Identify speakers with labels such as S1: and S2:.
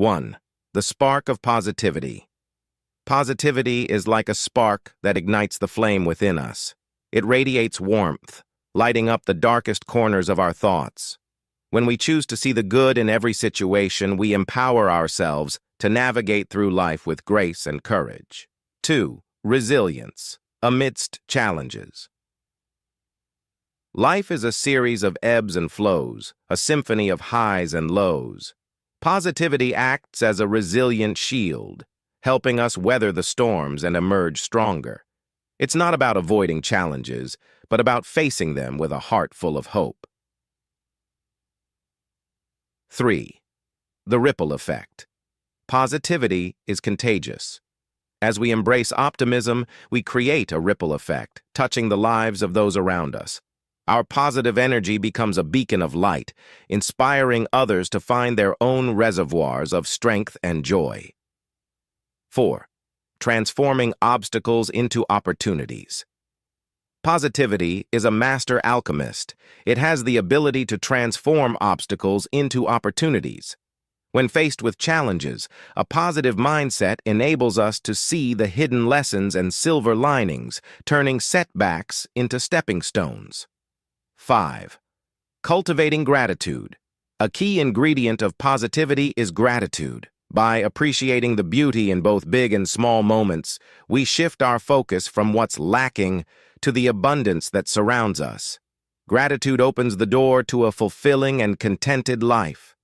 S1: 1. The spark of positivity. Positivity is like a spark that ignites the flame within us. It radiates warmth, lighting up the darkest corners of our thoughts. When we choose to see the good in every situation, we empower ourselves to navigate through life with grace and courage. 2. Resilience, amidst challenges. Life is a series of ebbs and flows, a symphony of highs and lows. Positivity acts as a resilient shield, helping us weather the storms and emerge stronger. It's not about avoiding challenges, but about facing them with a heart full of hope. 3. The ripple effect. Positivity is contagious. As we embrace optimism, we create a ripple effect, touching the lives of those around us. Our positive energy becomes a beacon of light, inspiring others to find their own reservoirs of strength and joy. 4. Transforming obstacles into opportunities. Positivity is a master alchemist. It has the ability to transform obstacles into opportunities. When faced with challenges, a positive mindset enables us to see the hidden lessons and silver linings, turning setbacks into stepping stones. 5. Cultivating gratitude. A key ingredient of positivity is gratitude. By appreciating the beauty in both big and small moments, we shift our focus from what's lacking to the abundance that surrounds us. Gratitude opens the door to a fulfilling and contented life.